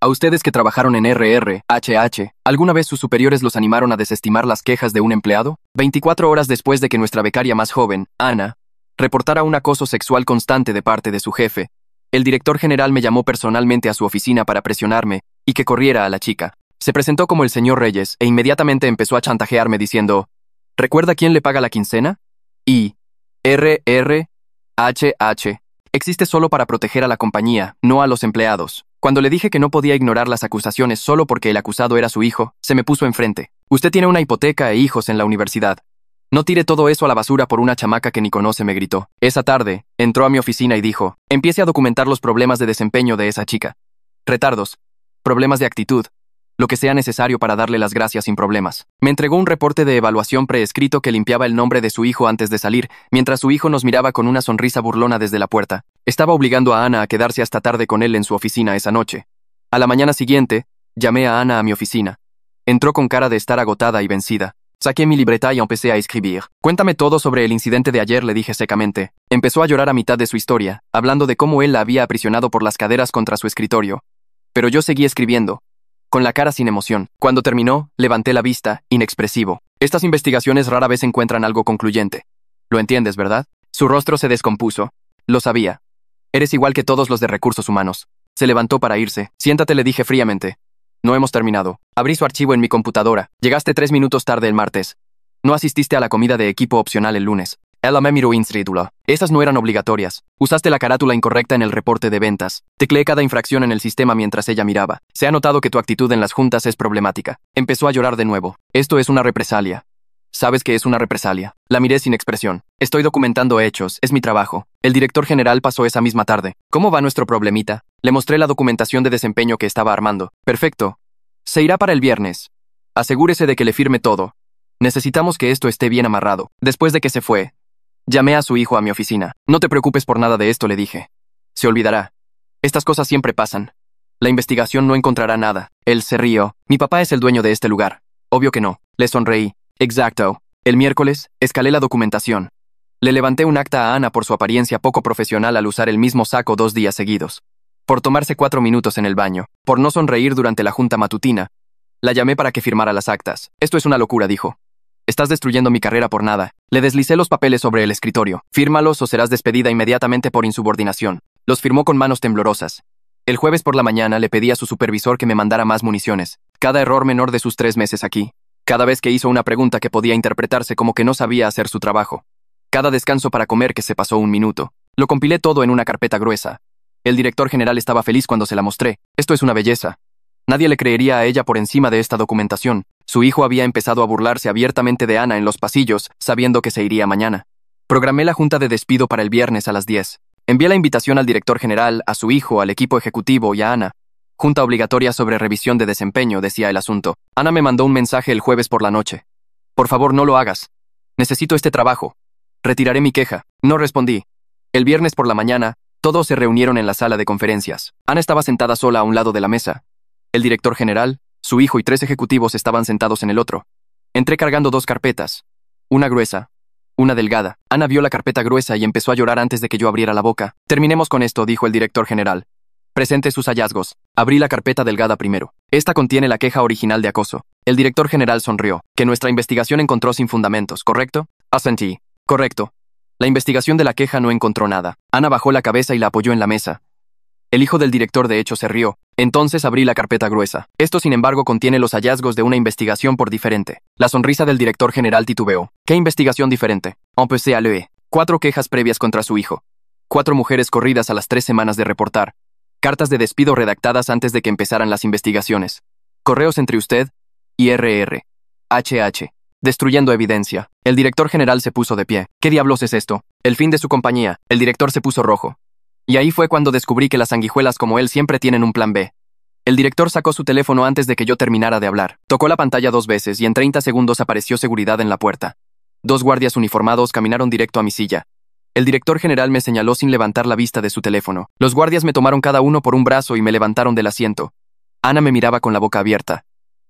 A ustedes que trabajaron en RRHH, ¿alguna vez sus superiores los animaron a desestimar las quejas de un empleado? 24 horas después de que nuestra becaria más joven, Ana, reportara un acoso sexual constante de parte de su jefe, el director general me llamó personalmente a su oficina para presionarme y que corriera a la chica. Se presentó como el señor Reyes e inmediatamente empezó a chantajearme diciendo: ¿recuerda quién le paga la quincena? Y RRHH existe solo para proteger a la compañía, no a los empleados. Cuando le dije que no podía ignorar las acusaciones solo porque el acusado era su hijo, se me puso enfrente. Usted tiene una hipoteca e hijos en la universidad. No tire todo eso a la basura por una chamaca que ni conoce, me gritó. Esa tarde, entró a mi oficina y dijo: empiece a documentar los problemas de desempeño de esa chica. Retardos, problemas de actitud, lo que sea necesario para darle las gracias sin problemas. Me entregó un reporte de evaluación preescrito que limpiaba el nombre de su hijo antes de salir, mientras su hijo nos miraba con una sonrisa burlona desde la puerta. Estaba obligando a Ana a quedarse hasta tarde con él en su oficina esa noche. A la mañana siguiente, llamé a Ana a mi oficina. Entró con cara de estar agotada y vencida. Saqué mi libreta y empecé a escribir. Cuéntame todo sobre el incidente de ayer, le dije secamente. Empezó a llorar a mitad de su historia, hablando de cómo él la había aprisionado por las caderas contra su escritorio. Pero yo seguí escribiendo, con la cara sin emoción. Cuando terminó, levanté la vista, inexpresivo. Estas investigaciones rara vez encuentran algo concluyente. Lo entiendes, ¿verdad? Su rostro se descompuso. Lo sabía. Eres igual que todos los de recursos humanos. Se levantó para irse. Siéntate, le dije fríamente. No hemos terminado. Abrí su archivo en mi computadora. Llegaste 3 minutos tarde el martes. No asististe a la comida de equipo opcional el lunes. Ella me miró incrédula. Esas no eran obligatorias. Usaste la carátula incorrecta en el reporte de ventas. Tecleé cada infracción en el sistema mientras ella miraba. Se ha notado que tu actitud en las juntas es problemática. Empezó a llorar de nuevo. Esto es una represalia. Sabes que es una represalia. La miré sin expresión. Estoy documentando hechos. Es mi trabajo. El director general pasó esa misma tarde. ¿Cómo va nuestro problemita? Le mostré la documentación de desempeño que estaba armando. Perfecto. Se irá para el viernes. Asegúrese de que le firme todo. Necesitamos que esto esté bien amarrado. Después de que se fue, llamé a su hijo a mi oficina. No te preocupes por nada de esto, le dije. Se olvidará. Estas cosas siempre pasan. La investigación no encontrará nada. Él se rió. Mi papá es el dueño de este lugar. Obvio que no. Le sonreí. Exacto. El miércoles, escalé la documentación. Le levanté un acta a Ana por su apariencia poco profesional al usar el mismo saco 2 días seguidos. Por tomarse 4 minutos en el baño. Por no sonreír durante la junta matutina. La llamé para que firmara las actas. Esto es una locura, dijo. Estás destruyendo mi carrera por nada. Le deslicé los papeles sobre el escritorio. Fírmalos o serás despedida inmediatamente por insubordinación. Los firmó con manos temblorosas. El jueves por la mañana le pedí a su supervisor que me mandara más municiones. Cada error menor de sus 3 meses aquí. Cada vez que hizo una pregunta que podía interpretarse como que no sabía hacer su trabajo. Cada descanso para comer que se pasó 1 minuto. Lo compilé todo en una carpeta gruesa. El director general estaba feliz cuando se la mostré. Esto es una belleza. Nadie le creería a ella por encima de esta documentación. Su hijo había empezado a burlarse abiertamente de Ana en los pasillos, sabiendo que se iría mañana. Programé la junta de despido para el viernes a las 10. Envié la invitación al director general, a su hijo, al equipo ejecutivo y a Ana. Junta obligatoria sobre revisión de desempeño, decía el asunto. Ana me mandó un mensaje el jueves por la noche. Por favor, no lo hagas. Necesito este trabajo. Retiraré mi queja. No respondí. El viernes por la mañana, todos se reunieron en la sala de conferencias. Ana estaba sentada sola a un lado de la mesa. El director general, su hijo y 3 ejecutivos estaban sentados en el otro. Entré cargando 2 carpetas. Una gruesa, una delgada. Ana vio la carpeta gruesa y empezó a llorar antes de que yo abriera la boca. Terminemos con esto, dijo el director general. Presente sus hallazgos. Abrí la carpeta delgada primero. Esta contiene la queja original de acoso. El director general sonrió. Que nuestra investigación encontró sin fundamentos, ¿correcto? Asentí. Correcto. La investigación de la queja no encontró nada. Ana bajó la cabeza y la apoyó en la mesa. El hijo del director de hecho se rió. Entonces abrí la carpeta gruesa. Esto, sin embargo, contiene los hallazgos de una investigación por diferente. La sonrisa del director general titubeó. ¿Qué investigación diferente? Empecé a leer. 4 quejas previas contra su hijo. 4 mujeres corridas a las 3 semanas de reportar. Cartas de despido redactadas antes de que empezaran las investigaciones. Correos entre usted y RRHH. Destruyendo evidencia. El director general se puso de pie. ¿Qué diablos es esto? El fin de su compañía. El director se puso rojo. Y ahí fue cuando descubrí que las sanguijuelas como él siempre tienen un plan B. El director sacó su teléfono antes de que yo terminara de hablar. Tocó la pantalla 2 veces y en 30 segundos apareció seguridad en la puerta. 2 guardias uniformados caminaron directo a mi silla. El director general me señaló sin levantar la vista de su teléfono. Los guardias me tomaron cada uno por un brazo y me levantaron del asiento. Ana me miraba con la boca abierta.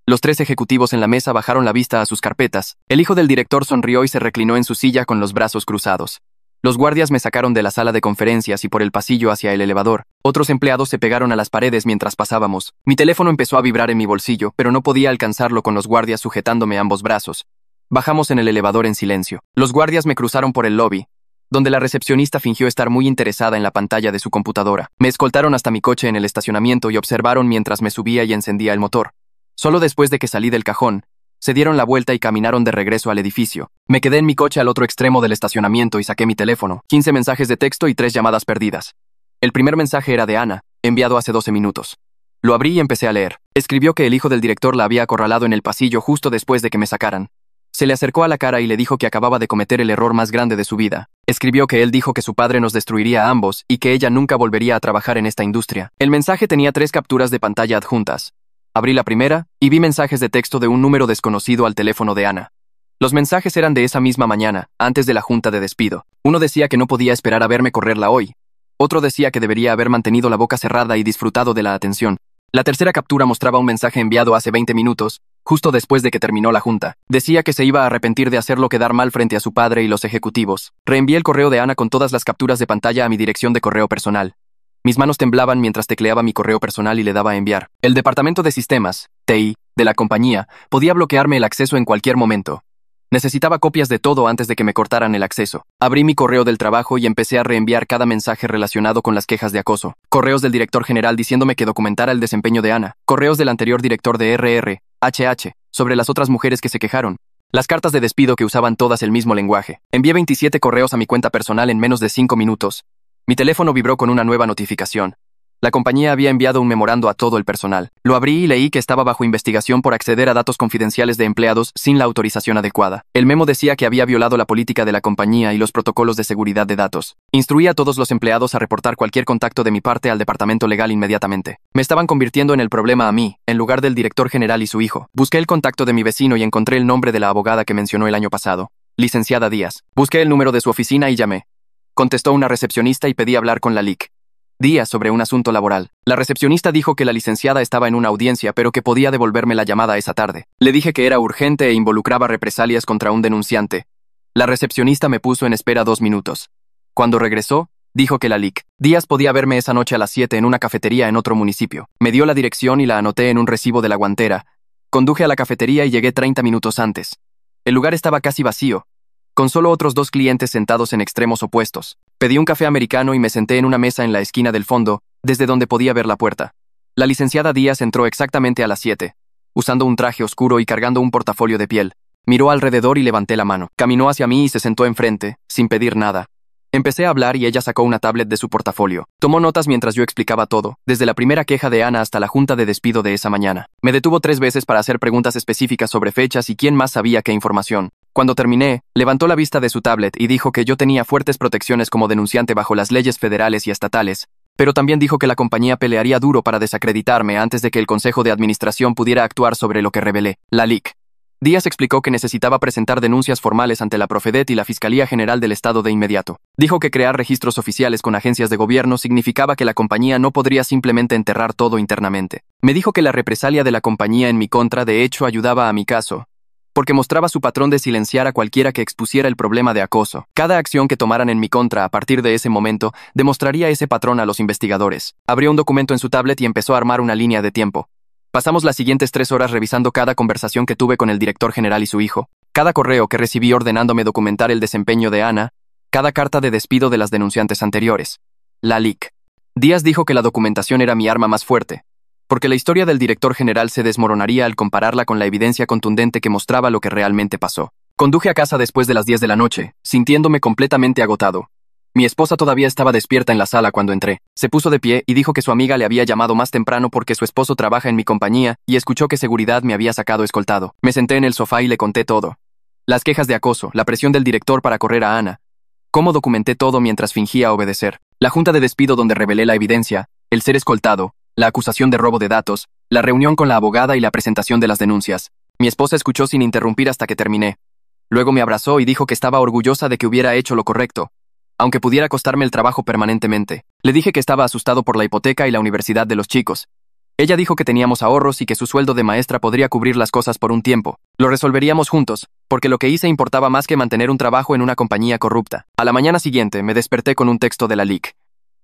Los 3 ejecutivos en la mesa bajaron la vista a sus carpetas. El hijo del director sonrió y se reclinó en su silla con los brazos cruzados. Los guardias me sacaron de la sala de conferencias y por el pasillo hacia el elevador. Otros empleados se pegaron a las paredes mientras pasábamos. Mi teléfono empezó a vibrar en mi bolsillo, pero no podía alcanzarlo con los guardias sujetándome ambos brazos. Bajamos en el elevador en silencio. Los guardias me cruzaron por el lobby, donde la recepcionista fingió estar muy interesada en la pantalla de su computadora. Me escoltaron hasta mi coche en el estacionamiento y observaron mientras me subía y encendía el motor. Solo después de que salí del cajón, se dieron la vuelta y caminaron de regreso al edificio. Me quedé en mi coche al otro extremo del estacionamiento y saqué mi teléfono. 15 mensajes de texto y 3 llamadas perdidas. El primer mensaje era de Ana, enviado hace 12 minutos. Lo abrí y empecé a leer. Escribió que el hijo del director la había acorralado en el pasillo justo después de que me sacaran. Se le acercó a la cara y le dijo que acababa de cometer el error más grande de su vida. Escribió que él dijo que su padre nos destruiría a ambos y que ella nunca volvería a trabajar en esta industria. El mensaje tenía 3 capturas de pantalla adjuntas. Abrí la primera y vi mensajes de texto de un número desconocido al teléfono de Ana. Los mensajes eran de esa misma mañana, antes de la junta de despido. Uno decía que no podía esperar a verme correrla hoy. Otro decía que debería haber mantenido la boca cerrada y disfrutado de la atención. La tercera captura mostraba un mensaje enviado hace 20 minutos, justo después de que terminó la junta. Decía que se iba a arrepentir de hacerlo quedar mal frente a su padre y los ejecutivos. Reenvié el correo de Ana con todas las capturas de pantalla a mi dirección de correo personal. Mis manos temblaban mientras tecleaba mi correo personal y le daba a enviar. El departamento de sistemas, TI, de la compañía, podía bloquearme el acceso en cualquier momento. Necesitaba copias de todo antes de que me cortaran el acceso. Abrí mi correo del trabajo y empecé a reenviar cada mensaje relacionado con las quejas de acoso. Correos del director general diciéndome que documentara el desempeño de Ana. Correos del anterior director de HH, sobre las otras mujeres que se quejaron. Las cartas de despido que usaban todas el mismo lenguaje. Envié 27 correos a mi cuenta personal en menos de 5 minutos. Mi teléfono vibró con una nueva notificación. La compañía había enviado un memorando a todo el personal. Lo abrí y leí que estaba bajo investigación por acceder a datos confidenciales de empleados sin la autorización adecuada. El memo decía que había violado la política de la compañía y los protocolos de seguridad de datos. Instruí a todos los empleados a reportar cualquier contacto de mi parte al departamento legal inmediatamente. Me estaban convirtiendo en el problema a mí, en lugar del director general y su hijo. Busqué el contacto de mi vecino y encontré el nombre de la abogada que mencionó el año pasado, licenciada Díaz. Busqué el número de su oficina y llamé. Contestó una recepcionista y pedí hablar con la LIC. Díaz sobre un asunto laboral. La recepcionista dijo que la licenciada estaba en una audiencia pero que podía devolverme la llamada esa tarde. Le dije que era urgente e involucraba represalias contra un denunciante. La recepcionista me puso en espera 2 minutos. Cuando regresó, dijo que la LIC. Díaz podía verme esa noche a las 7 en una cafetería en otro municipio. Me dio la dirección y la anoté en un recibo de la guantera. Conduje a la cafetería y llegué 30 minutos antes. El lugar estaba casi vacío, con solo otros 2 clientes sentados en extremos opuestos. Pedí un café americano y me senté en una mesa en la esquina del fondo, desde donde podía ver la puerta. La licenciada Díaz entró exactamente a las 7, usando un traje oscuro y cargando un portafolio de piel. Miró alrededor y levanté la mano. Caminó hacia mí y se sentó enfrente, sin pedir nada. Empecé a hablar y ella sacó una tablet de su portafolio. Tomó notas mientras yo explicaba todo, desde la primera queja de Ana hasta la junta de despido de esa mañana. Me detuvo 3 veces para hacer preguntas específicas sobre fechas y quién más sabía qué información. Cuando terminé, levantó la vista de su tablet y dijo que yo tenía fuertes protecciones como denunciante bajo las leyes federales y estatales, pero también dijo que la compañía pelearía duro para desacreditarme antes de que el Consejo de Administración pudiera actuar sobre lo que revelé, la LIC. Díaz explicó que necesitaba presentar denuncias formales ante la Profedet y la Fiscalía General del Estado de inmediato. Dijo que crear registros oficiales con agencias de gobierno significaba que la compañía no podría simplemente enterrar todo internamente. Me dijo que la represalia de la compañía en mi contra de hecho ayudaba a mi caso, porque mostraba su patrón de silenciar a cualquiera que expusiera el problema de acoso. Cada acción que tomaran en mi contra a partir de ese momento demostraría ese patrón a los investigadores. Abrió un documento en su tablet y empezó a armar una línea de tiempo. Pasamos las siguientes 3 horas revisando cada conversación que tuve con el director general y su hijo, cada correo que recibí ordenándome documentar el desempeño de Ana, cada carta de despido de las denunciantes anteriores. La LIC. Díaz dijo que la documentación era mi arma más fuerte, porque la historia del director general se desmoronaría al compararla con la evidencia contundente que mostraba lo que realmente pasó. Conduje a casa después de las 10 de la noche, sintiéndome completamente agotado. Mi esposa todavía estaba despierta en la sala cuando entré. Se puso de pie y dijo que su amiga le había llamado más temprano porque su esposo trabaja en mi compañía y escuchó que seguridad me había sacado escoltado. Me senté en el sofá y le conté todo. Las quejas de acoso, la presión del director para correr a Ana. Cómo documenté todo mientras fingía obedecer. La junta de despido donde revelé la evidencia, el ser escoltado, la acusación de robo de datos, la reunión con la abogada y la presentación de las denuncias. Mi esposa escuchó sin interrumpir hasta que terminé. Luego me abrazó y dijo que estaba orgullosa de que hubiera hecho lo correcto, aunque pudiera costarme el trabajo permanentemente. Le dije que estaba asustado por la hipoteca y la universidad de los chicos. Ella dijo que teníamos ahorros y que su sueldo de maestra podría cubrir las cosas por un tiempo. Lo resolveríamos juntos, porque lo que hice importaba más que mantener un trabajo en una compañía corrupta. A la mañana siguiente me desperté con un texto de la LIC.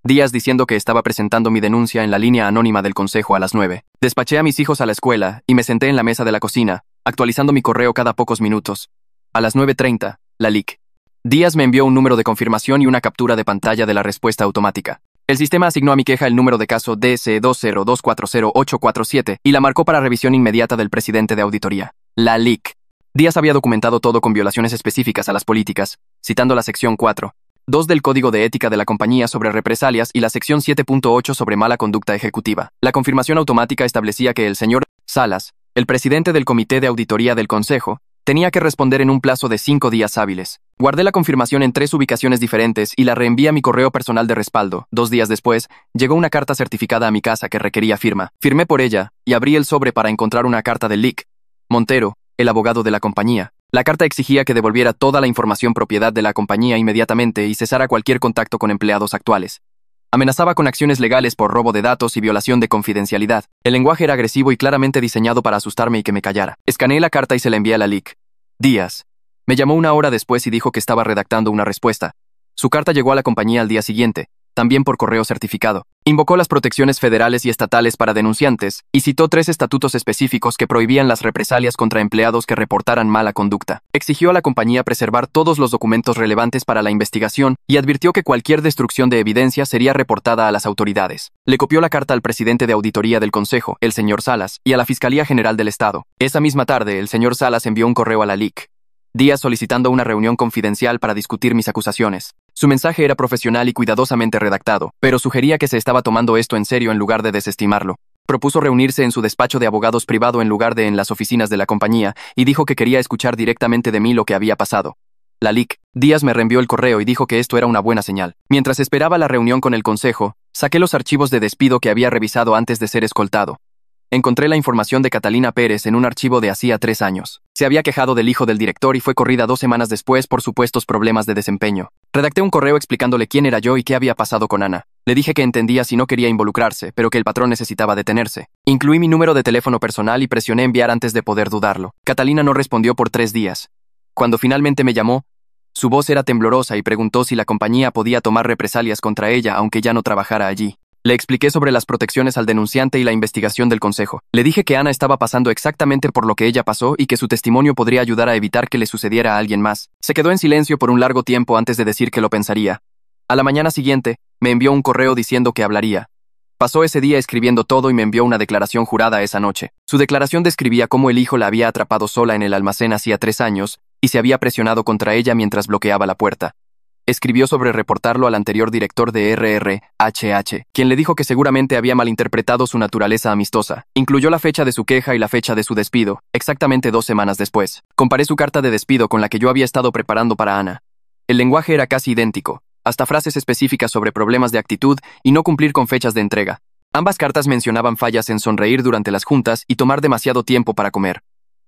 Díaz diciendo que estaba presentando mi denuncia en la línea anónima del consejo a las 9. Despaché a mis hijos a la escuela y me senté en la mesa de la cocina, actualizando mi correo cada pocos minutos. A las 9:30, la LIC. Díaz me envió un número de confirmación y una captura de pantalla de la respuesta automática. El sistema asignó a mi queja el número de caso DC20240847 y la marcó para revisión inmediata del presidente de auditoría, la LIC. Díaz había documentado todo con violaciones específicas a las políticas, citando la sección 4.2 del Código de Ética de la compañía sobre represalias y la sección 7.8 sobre mala conducta ejecutiva. La confirmación automática establecía que el señor Salas, el presidente del Comité de Auditoría del Consejo, tenía que responder en un plazo de 5 días hábiles. Guardé la confirmación en 3 ubicaciones diferentes y la reenvié a mi correo personal de respaldo. 2 días después, llegó una carta certificada a mi casa que requería firma. Firmé por ella y abrí el sobre para encontrar una carta del LIC. Montero, el abogado de la compañía. La carta exigía que devolviera toda la información propiedad de la compañía inmediatamente y cesara cualquier contacto con empleados actuales. Amenazaba con acciones legales por robo de datos y violación de confidencialidad. El lenguaje era agresivo y claramente diseñado para asustarme y que me callara. Escaneé la carta y se la envié a la LIC. Díaz. Me llamó 1 hora después y dijo que estaba redactando una respuesta. Su carta llegó a la compañía al día siguiente, también por correo certificado. Invocó las protecciones federales y estatales para denunciantes y citó 3 estatutos específicos que prohibían las represalias contra empleados que reportaran mala conducta. Exigió a la compañía preservar todos los documentos relevantes para la investigación y advirtió que cualquier destrucción de evidencia sería reportada a las autoridades. Le copió la carta al presidente de auditoría del Consejo, el señor Salas, y a la Fiscalía General del Estado. Esa misma tarde, el señor Salas envió un correo a la LIC. Díaz solicitando una reunión confidencial para discutir mis acusaciones. Su mensaje era profesional y cuidadosamente redactado, pero sugería que se estaba tomando esto en serio en lugar de desestimarlo. Propuso reunirse en su despacho de abogados privado en lugar de en las oficinas de la compañía y dijo que quería escuchar directamente de mí lo que había pasado. La LIC. Díaz me reenvió el correo y dijo que esto era una buena señal. Mientras esperaba la reunión con el consejo, saqué los archivos de despido que había revisado antes de ser escoltado. Encontré la información de Catalina Pérez en un archivo de hacía 3 años. Se había quejado del hijo del director y fue corrida 2 semanas después por supuestos problemas de desempeño. Redacté un correo explicándole quién era yo y qué había pasado con Ana. Le dije que entendía si no quería involucrarse, pero que el patrón necesitaba detenerse. Incluí mi número de teléfono personal y presioné enviar antes de poder dudarlo. Catalina no respondió por 3 días. Cuando finalmente me llamó, su voz era temblorosa y preguntó si la compañía podía tomar represalias contra ella aunque ya no trabajara allí. Le expliqué sobre las protecciones al denunciante y la investigación del consejo. Le dije que Ana estaba pasando exactamente por lo que ella pasó y que su testimonio podría ayudar a evitar que le sucediera a alguien más. Se quedó en silencio por un largo tiempo antes de decir que lo pensaría. A la mañana siguiente, me envió un correo diciendo que hablaría. Pasó ese día escribiendo todo y me envió una declaración jurada esa noche. Su declaración describía cómo el hijo la había atrapado sola en el almacén hacía 3 años y se había presionado contra ella mientras bloqueaba la puerta. Escribió sobre reportarlo al anterior director de RRHH, quien le dijo que seguramente había malinterpretado su naturaleza amistosa. Incluyó la fecha de su queja y la fecha de su despido, exactamente 2 semanas después. Comparé su carta de despido con la que yo había estado preparando para Ana. El lenguaje era casi idéntico, hasta frases específicas sobre problemas de actitud y no cumplir con fechas de entrega. Ambas cartas mencionaban fallas en sonreír durante las juntas y tomar demasiado tiempo para comer.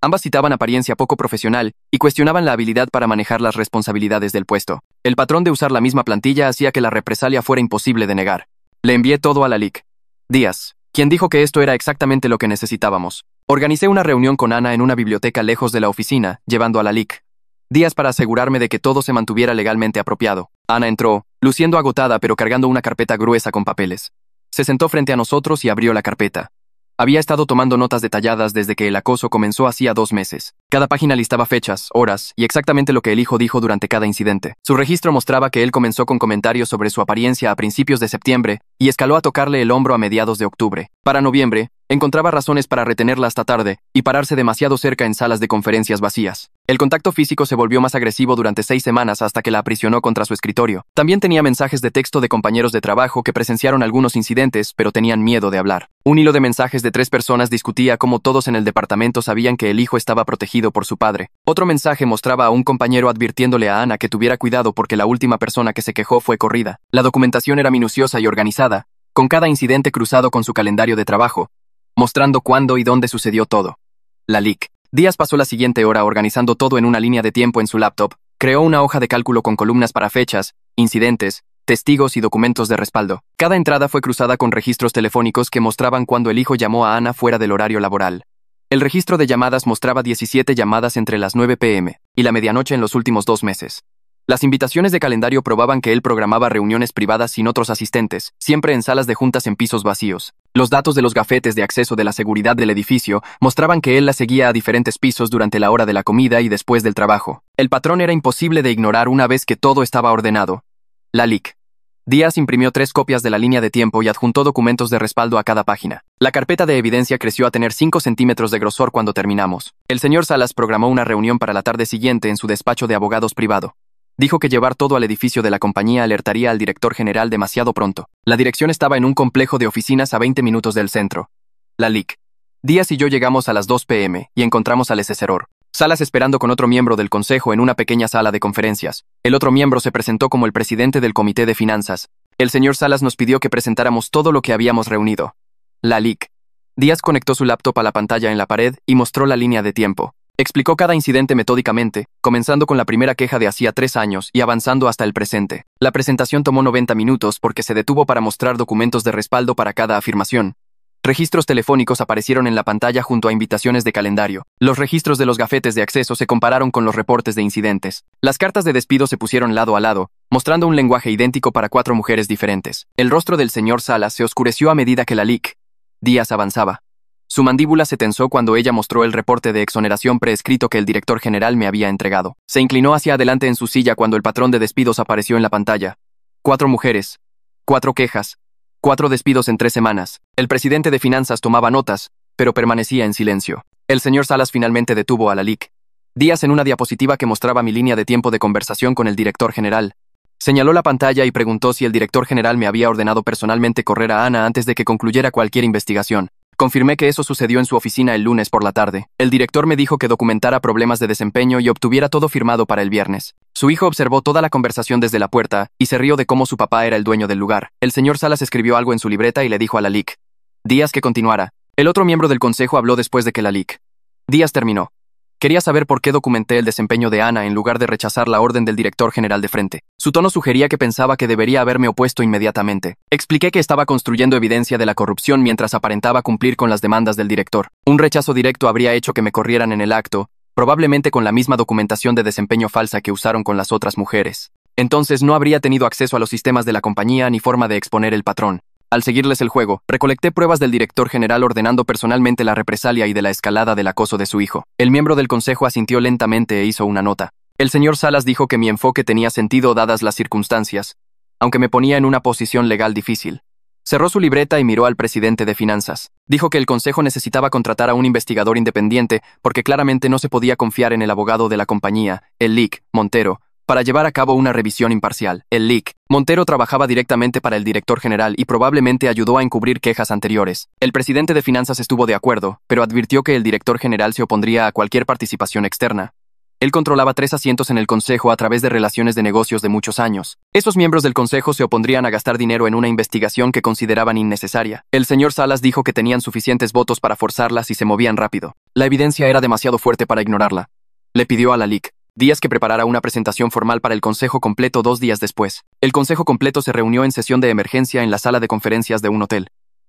Ambas citaban apariencia poco profesional y cuestionaban la habilidad para manejar las responsabilidades del puesto. El patrón de usar la misma plantilla hacía que la represalia fuera imposible de negar. Le envié todo a la LIC. Díaz, quien dijo que esto era exactamente lo que necesitábamos. Organicé una reunión con Ana en una biblioteca lejos de la oficina, llevando a la LIC. Díaz para asegurarme de que todo se mantuviera legalmente apropiado. Ana entró, luciendo agotada pero cargando una carpeta gruesa con papeles. Se sentó frente a nosotros y abrió la carpeta. Había estado tomando notas detalladas desde que el acoso comenzó hacía 2 meses. Cada página listaba fechas, horas y exactamente lo que el hijo dijo durante cada incidente. Su registro mostraba que él comenzó con comentarios sobre su apariencia a principios de septiembre y escaló a tocarle el hombro a mediados de octubre. Para noviembre, encontraba razones para retenerla hasta tarde y pararse demasiado cerca en salas de conferencias vacías. El contacto físico se volvió más agresivo durante 6 semanas hasta que la aprisionó contra su escritorio. También tenía mensajes de texto de compañeros de trabajo que presenciaron algunos incidentes, pero tenían miedo de hablar. Un hilo de mensajes de 3 personas discutía cómo todos en el departamento sabían que el hijo estaba protegido por su padre. Otro mensaje mostraba a un compañero advirtiéndole a Ana que tuviera cuidado porque la última persona que se quejó fue corrida. La documentación era minuciosa y organizada, con cada incidente cruzado con su calendario de trabajo, mostrando cuándo y dónde sucedió todo. La LIC. Díaz pasó la siguiente hora organizando todo en una línea de tiempo en su laptop, creó una hoja de cálculo con columnas para fechas, incidentes, testigos y documentos de respaldo. Cada entrada fue cruzada con registros telefónicos que mostraban cuando el hijo llamó a Ana fuera del horario laboral. El registro de llamadas mostraba 17 llamadas entre las 9 p.m. y la medianoche en los últimos 2 meses. Las invitaciones de calendario probaban que él programaba reuniones privadas sin otros asistentes, siempre en salas de juntas en pisos vacíos. Los datos de los gafetes de acceso de la seguridad del edificio mostraban que él la seguía a diferentes pisos durante la hora de la comida y después del trabajo. El patrón era imposible de ignorar una vez que todo estaba ordenado. La LIC. Díaz imprimió 3 copias de la línea de tiempo y adjuntó documentos de respaldo a cada página. La carpeta de evidencia creció a tener 5 centímetros de grosor cuando terminamos. El señor Salas programó una reunión para la tarde siguiente en su despacho de abogados privado. Dijo que llevar todo al edificio de la compañía alertaría al director general demasiado pronto. La dirección estaba en un complejo de oficinas a 20 minutos del centro. La LIC. Díaz y yo llegamos a las 2 p.m. y encontramos al asesor Salas esperando con otro miembro del consejo en una pequeña sala de conferencias. El otro miembro se presentó como el presidente del comité de finanzas. El señor Salas nos pidió que presentáramos todo lo que habíamos reunido. La LIC. Díaz conectó su laptop a la pantalla en la pared y mostró la línea de tiempo. Explicó cada incidente metódicamente, comenzando con la primera queja de hacía 3 años y avanzando hasta el presente. La presentación tomó 90 minutos porque se detuvo para mostrar documentos de respaldo para cada afirmación. Registros telefónicos aparecieron en la pantalla junto a invitaciones de calendario. Los registros de los gafetes de acceso se compararon con los reportes de incidentes. Las cartas de despido se pusieron lado a lado, mostrando un lenguaje idéntico para 4 mujeres diferentes. El rostro del señor Salas se oscureció a medida que la LIC. Díaz avanzaba. Su mandíbula se tensó cuando ella mostró el reporte de exoneración preescrito que el director general me había entregado. Se inclinó hacia adelante en su silla cuando el patrón de despidos apareció en la pantalla. 4 mujeres. 4 quejas. 4 despidos en 3 semanas. El presidente de finanzas tomaba notas, pero permanecía en silencio. El señor Salas finalmente detuvo a la LIC. Díaz en una diapositiva que mostraba mi línea de tiempo de conversación con el director general. Señaló la pantalla y preguntó si el director general me había ordenado personalmente correr a Ana antes de que concluyera cualquier investigación. Confirmé que eso sucedió en su oficina el lunes por la tarde. El director me dijo que documentara problemas de desempeño y obtuviera todo firmado para el viernes. Su hijo observó toda la conversación desde la puerta y se rió de cómo su papá era el dueño del lugar. El señor Salas escribió algo en su libreta y le dijo a la LIC. Díaz que continuara. El otro miembro del consejo habló después de que la LIC. Díaz terminó. Quería saber por qué documenté el desempeño de Ana en lugar de rechazar la orden del director general de frente. Su tono sugería que pensaba que debería haberme opuesto inmediatamente. Expliqué que estaba construyendo evidencia de la corrupción mientras aparentaba cumplir con las demandas del director. Un rechazo directo habría hecho que me corrieran en el acto, probablemente con la misma documentación de desempeño falsa que usaron con las otras mujeres. Entonces no habría tenido acceso a los sistemas de la compañía ni forma de exponer el patrón. Al seguirles el juego, recolecté pruebas del director general ordenando personalmente la represalia y de la escalada del acoso de su hijo. El miembro del consejo asintió lentamente e hizo una nota. El señor Salas dijo que mi enfoque tenía sentido dadas las circunstancias, aunque me ponía en una posición legal difícil. Cerró su libreta y miró al presidente de finanzas. Dijo que el consejo necesitaba contratar a un investigador independiente porque claramente no se podía confiar en el abogado de la compañía, el LIC, Montero, para llevar a cabo una revisión imparcial. El LIC. Montero trabajaba directamente para el director general y probablemente ayudó a encubrir quejas anteriores. El presidente de finanzas estuvo de acuerdo, pero advirtió que el director general se opondría a cualquier participación externa. Él controlaba 3 asientos en el consejo a través de relaciones de negocios de muchos años. Esos miembros del consejo se opondrían a gastar dinero en una investigación que consideraban innecesaria. El señor Salas dijo que tenían suficientes votos para forzarlas y se movían rápido. La evidencia era demasiado fuerte para ignorarla. Le pidió a la LIC. Díaz que preparara una presentación formal para el consejo completo 2 días después. El consejo completo se reunió en sesión de emergencia en la sala de conferencias de un hotel.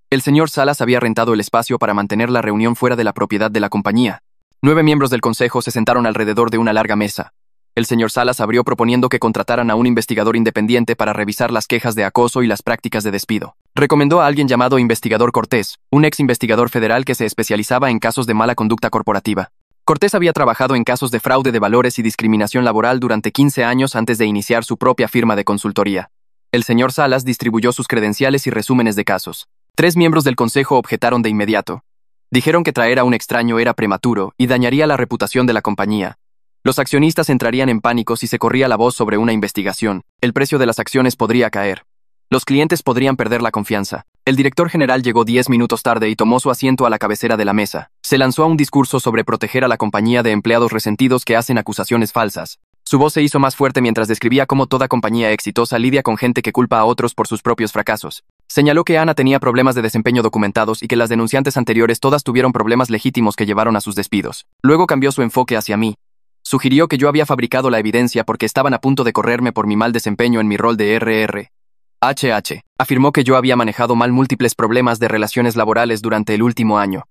El señor Salas había rentado el espacio para mantener la reunión fuera de la propiedad de la compañía. 9 miembros del consejo se sentaron alrededor de una larga mesa. El señor Salas abrió proponiendo que contrataran a un investigador independiente para revisar las quejas de acoso y las prácticas de despido. Recomendó a alguien llamado investigador Cortés, un ex investigador federal que se especializaba en casos de mala conducta corporativa. Cortés había trabajado en casos de fraude de valores y discriminación laboral durante 15 años antes de iniciar su propia firma de consultoría. El señor Salas distribuyó sus credenciales y resúmenes de casos. 3 miembros del consejo objetaron de inmediato. Dijeron que traer a un extraño era prematuro y dañaría la reputación de la compañía. Los accionistas entrarían en pánico si se corría la voz sobre una investigación. El precio de las acciones podría caer. Los clientes podrían perder la confianza. El director general llegó 10 minutos tarde y tomó su asiento a la cabecera de la mesa. Se lanzó a un discurso sobre proteger a la compañía de empleados resentidos que hacen acusaciones falsas. Su voz se hizo más fuerte mientras describía cómo toda compañía exitosa lidia con gente que culpa a otros por sus propios fracasos. Señaló que Ana tenía problemas de desempeño documentados y que las denunciantes anteriores todas tuvieron problemas legítimos que llevaron a sus despidos. Luego cambió su enfoque hacia mí. Sugirió que yo había fabricado la evidencia porque estaban a punto de correrme por mi mal desempeño en mi rol de RR. Afirmó que yo había manejado mal múltiples problemas de relaciones laborales durante el último año.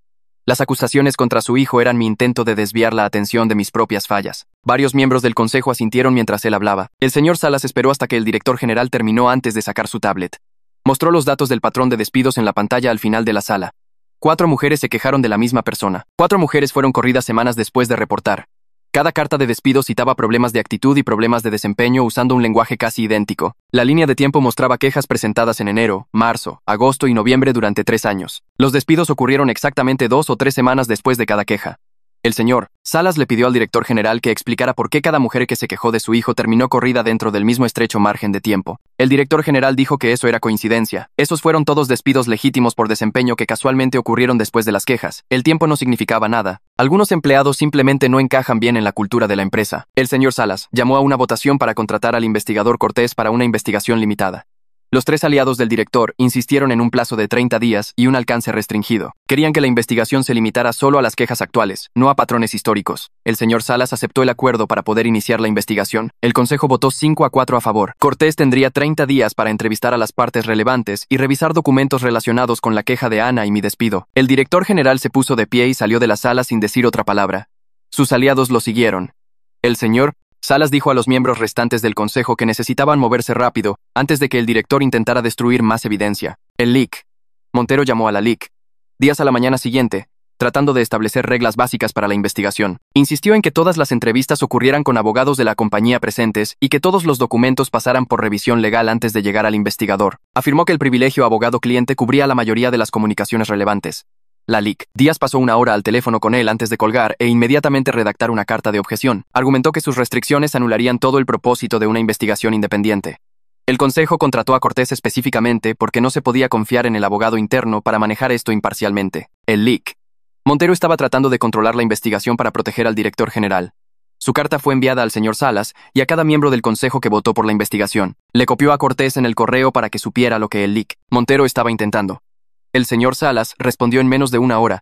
Las acusaciones contra su hijo eran mi intento de desviar la atención de mis propias fallas. Varios miembros del consejo asintieron mientras él hablaba. El señor Salas esperó hasta que el director general terminó antes de sacar su tablet. Mostró los datos del patrón de despidos en la pantalla al final de la sala. 4 mujeres se quejaron de la misma persona. 4 mujeres fueron corridas semanas después de reportar. Cada carta de despido citaba problemas de actitud y problemas de desempeño usando un lenguaje casi idéntico. La línea de tiempo mostraba quejas presentadas en enero, marzo, agosto y noviembre durante 3 años. Los despidos ocurrieron exactamente 2 o 3 semanas después de cada queja. El señor Salas le pidió al director general que explicara por qué cada mujer que se quejó de su hijo terminó corrida dentro del mismo estrecho margen de tiempo. El director general dijo que eso era coincidencia. Esos fueron todos despidos legítimos por desempeño que casualmente ocurrieron después de las quejas. El tiempo no significaba nada. Algunos empleados simplemente no encajan bien en la cultura de la empresa. El señor Salas llamó a una votación para contratar al investigador Cortés para una investigación limitada. Los 3 aliados del director insistieron en un plazo de 30 días y un alcance restringido. Querían que la investigación se limitara solo a las quejas actuales, no a patrones históricos. El señor Salas aceptó el acuerdo para poder iniciar la investigación. El consejo votó 5-4 a favor. Cortés tendría 30 días para entrevistar a las partes relevantes y revisar documentos relacionados con la queja de Ana y mi despido. El director general se puso de pie y salió de la sala sin decir otra palabra. Sus aliados lo siguieron. El señor Salas dijo a los miembros restantes del consejo que necesitaban moverse rápido antes de que el director intentara destruir más evidencia. El LIC. Montero llamó a la LIC. Días a la mañana siguiente, tratando de establecer reglas básicas para la investigación. Insistió en que todas las entrevistas ocurrieran con abogados de la compañía presentes y que todos los documentos pasaran por revisión legal antes de llegar al investigador. Afirmó que el privilegio abogado-cliente cubría la mayoría de las comunicaciones relevantes. La LIC. Díaz pasó 1 hora al teléfono con él antes de colgar e inmediatamente redactar una carta de objeción. Argumentó que sus restricciones anularían todo el propósito de una investigación independiente. El consejo contrató a Cortés específicamente porque no se podía confiar en el abogado interno para manejar esto imparcialmente. El LIC. Montero estaba tratando de controlar la investigación para proteger al director general. Su carta fue enviada al señor Salas y a cada miembro del consejo que votó por la investigación. Le copió a Cortés en el correo para que supiera lo que el LIC. Montero estaba intentando. El señor Salas respondió en menos de 1 hora,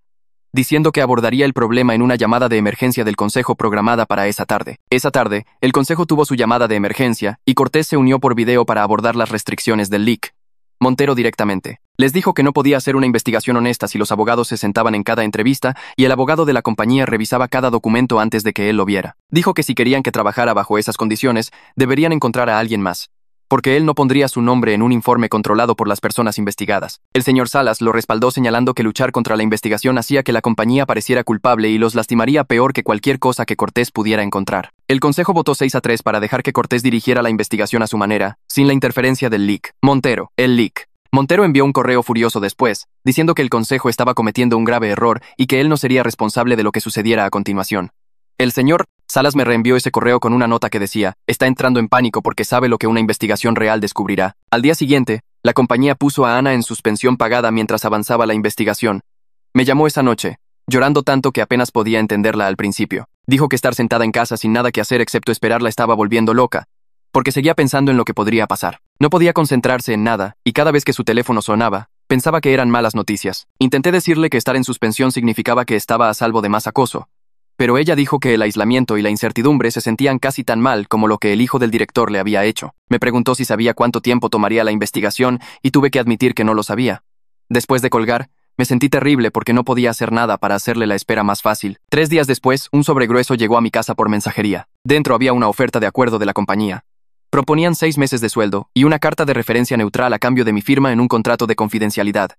diciendo que abordaría el problema en una llamada de emergencia del consejo programada para esa tarde. Esa tarde, el consejo tuvo su llamada de emergencia y Cortés se unió por video para abordar las restricciones del LIC. Montero directamente les dijo que no podía hacer una investigación honesta si los abogados se sentaban en cada entrevista y el abogado de la compañía revisaba cada documento antes de que él lo viera. Dijo que si querían que trabajara bajo esas condiciones, deberían encontrar a alguien más, porque él no pondría su nombre en un informe controlado por las personas investigadas. El señor Salas lo respaldó señalando que luchar contra la investigación hacía que la compañía pareciera culpable y los lastimaría peor que cualquier cosa que Cortés pudiera encontrar. El consejo votó 6-3 para dejar que Cortés dirigiera la investigación a su manera, sin la interferencia del LIC. Montero. El LIC. Montero envió un correo furioso después, diciendo que el consejo estaba cometiendo un grave error y que él no sería responsable de lo que sucediera a continuación. El señor Salas me reenvió ese correo con una nota que decía: está entrando en pánico porque sabe lo que una investigación real descubrirá. Al día siguiente, la compañía puso a Ana en suspensión pagada mientras avanzaba la investigación. Me llamó esa noche, llorando tanto que apenas podía entenderla al principio. Dijo que estar sentada en casa sin nada que hacer excepto esperarla estaba volviendo loca, porque seguía pensando en lo que podría pasar. No podía concentrarse en nada, y cada vez que su teléfono sonaba, pensaba que eran malas noticias. Intenté decirle que estar en suspensión significaba que estaba a salvo de más acoso, pero ella dijo que el aislamiento y la incertidumbre se sentían casi tan mal como lo que el hijo del director le había hecho. Me preguntó si sabía cuánto tiempo tomaría la investigación y tuve que admitir que no lo sabía. Después de colgar, me sentí terrible porque no podía hacer nada para hacerle la espera más fácil. 3 días después, un sobre grueso llegó a mi casa por mensajería. Dentro había una oferta de acuerdo de la compañía. Proponían 6 meses de sueldo y una carta de referencia neutral a cambio de mi firma en un contrato de confidencialidad.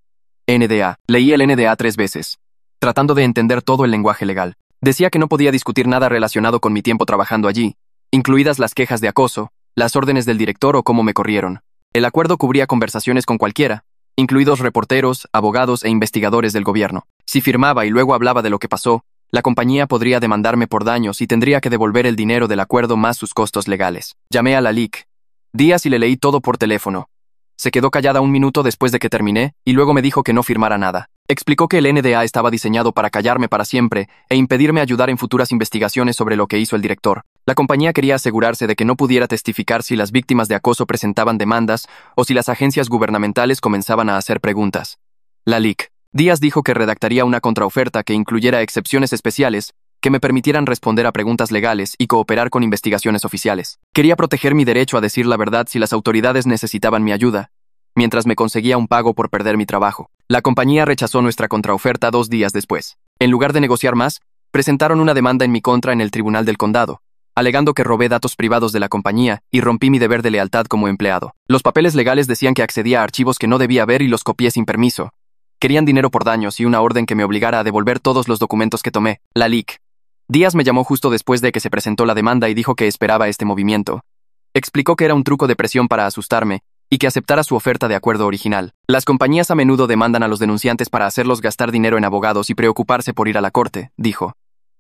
NDA. Leí el NDA 3 veces, tratando de entender todo el lenguaje legal. Decía que no podía discutir nada relacionado con mi tiempo trabajando allí, incluidas las quejas de acoso, las órdenes del director o cómo me corrieron. El acuerdo cubría conversaciones con cualquiera, incluidos reporteros, abogados e investigadores del gobierno. Si firmaba y luego hablaba de lo que pasó, la compañía podría demandarme por daños y tendría que devolver el dinero del acuerdo más sus costos legales. Llamé a la LIC Díaz y le leí todo por teléfono. Se quedó callada 1 minuto después de que terminé y luego me dijo que no firmara nada. Explicó que el NDA estaba diseñado para callarme para siempre e impedirme ayudar en futuras investigaciones sobre lo que hizo el director. La compañía quería asegurarse de que no pudiera testificar si las víctimas de acoso presentaban demandas o si las agencias gubernamentales comenzaban a hacer preguntas. La LIC Díaz dijo que redactaría una contraoferta que incluyera excepciones especiales que me permitieran responder a preguntas legales y cooperar con investigaciones oficiales. Quería proteger mi derecho a decir la verdad si las autoridades necesitaban mi ayuda, mientras me conseguía un pago por perder mi trabajo. La compañía rechazó nuestra contraoferta 2 días después. En lugar de negociar más, presentaron una demanda en mi contra en el Tribunal del Condado, alegando que robé datos privados de la compañía y rompí mi deber de lealtad como empleado. Los papeles legales decían que accedía a archivos que no debía ver y los copié sin permiso. Querían dinero por daños y una orden que me obligara a devolver todos los documentos que tomé. La LIC. Díaz me llamó justo después de que se presentó la demanda y dijo que esperaba este movimiento. Explicó que era un truco de presión para asustarme y que aceptara su oferta de acuerdo original. Las compañías a menudo demandan a los denunciantes para hacerlos gastar dinero en abogados y preocuparse por ir a la corte, dijo.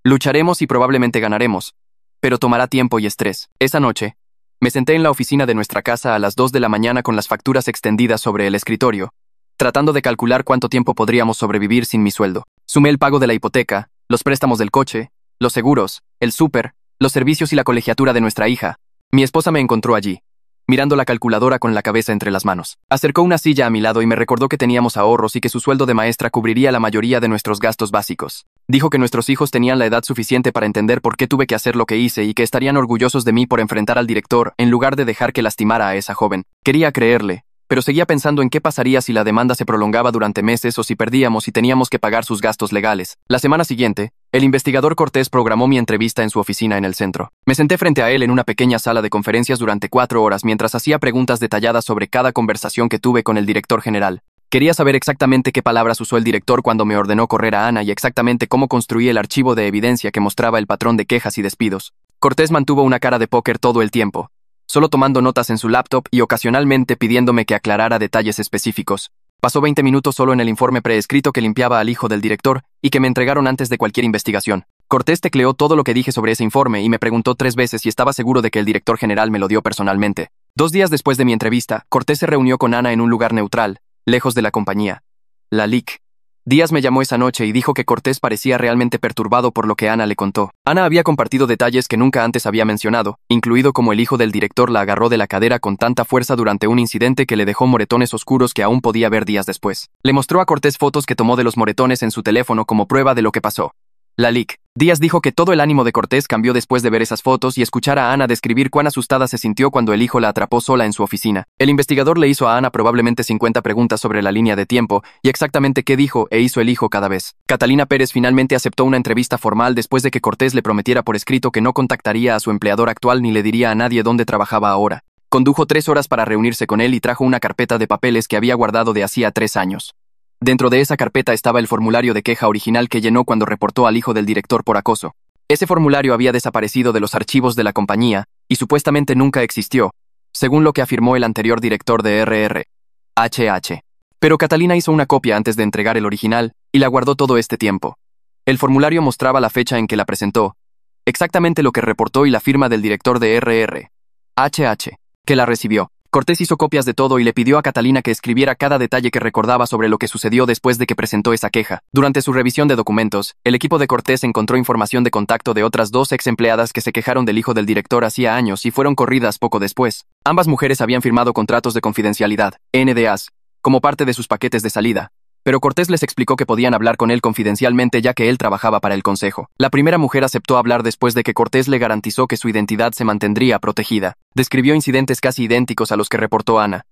Lucharemos y probablemente ganaremos, pero tomará tiempo y estrés. Esa noche, me senté en la oficina de nuestra casa a las 2 de la mañana con las facturas extendidas sobre el escritorio, tratando de calcular cuánto tiempo podríamos sobrevivir sin mi sueldo. Sumé el pago de la hipoteca, los préstamos del coche, los seguros, el súper, los servicios y la colegiatura de nuestra hija. Mi esposa me encontró allí, mirando la calculadora con la cabeza entre las manos. Acercó una silla a mi lado y me recordó que teníamos ahorros y que su sueldo de maestra cubriría la mayoría de nuestros gastos básicos. Dijo que nuestros hijos tenían la edad suficiente para entender por qué tuve que hacer lo que hice y que estarían orgullosos de mí por enfrentar al director en lugar de dejar que lastimara a esa joven. Quería creerle, pero seguía pensando en qué pasaría si la demanda se prolongaba durante meses o si perdíamos y teníamos que pagar sus gastos legales. La semana siguiente, el investigador Cortés programó mi entrevista en su oficina en el centro. Me senté frente a él en una pequeña sala de conferencias durante 4 horas mientras hacía preguntas detalladas sobre cada conversación que tuve con el director general. Quería saber exactamente qué palabras usó el director cuando me ordenó correr a Ana y exactamente cómo construí el archivo de evidencia que mostraba el patrón de quejas y despidos. Cortés mantuvo una cara de póker todo el tiempo, solo tomando notas en su laptop y ocasionalmente pidiéndome que aclarara detalles específicos. Pasó 20 minutos solo en el informe preescrito que limpiaba al hijo del director y que me entregaron antes de cualquier investigación. Cortés tecleó todo lo que dije sobre ese informe y me preguntó 3 veces si estaba seguro de que el director general me lo dio personalmente. 2 días después de mi entrevista, Cortés se reunió con Ana en un lugar neutral, lejos de la compañía. La LIC. Díaz me llamó esa noche y dijo que Cortés parecía realmente perturbado por lo que Ana le contó. Ana había compartido detalles que nunca antes había mencionado, incluido cómo el hijo del director la agarró de la cadera con tanta fuerza durante un incidente que le dejó moretones oscuros que aún podía ver días después. Le mostró a Cortés fotos que tomó de los moretones en su teléfono como prueba de lo que pasó. La LIC. Díaz dijo que todo el ánimo de Cortés cambió después de ver esas fotos y escuchar a Ana describir cuán asustada se sintió cuando el hijo la atrapó sola en su oficina. El investigador le hizo a Ana probablemente 50 preguntas sobre la línea de tiempo y exactamente qué dijo e hizo el hijo cada vez. Catalina Pérez finalmente aceptó una entrevista formal después de que Cortés le prometiera por escrito que no contactaría a su empleador actual ni le diría a nadie dónde trabajaba ahora. Condujo 3 horas para reunirse con él y trajo una carpeta de papeles que había guardado de hacía 3 años. Dentro de esa carpeta estaba el formulario de queja original que llenó cuando reportó al hijo del director por acoso. Ese formulario había desaparecido de los archivos de la compañía y supuestamente nunca existió, según lo que afirmó el anterior director de RRHH. Pero Catalina hizo una copia antes de entregar el original y la guardó todo este tiempo. El formulario mostraba la fecha en que la presentó, exactamente lo que reportó y la firma del director de RRHH, que la recibió. Cortés hizo copias de todo y le pidió a Catalina que escribiera cada detalle que recordaba sobre lo que sucedió después de que presentó esa queja. Durante su revisión de documentos, el equipo de Cortés encontró información de contacto de otras 2 ex empleadas que se quejaron del hijo del director hacía años y fueron corridas poco después. Ambas mujeres habían firmado contratos de confidencialidad, NDAs, como parte de sus paquetes de salida. Pero Cortés les explicó que podían hablar con él confidencialmente ya que él trabajaba para el consejo. La primera mujer aceptó hablar después de que Cortés le garantizó que su identidad se mantendría protegida. Describió incidentes casi idénticos a los que reportó Ana,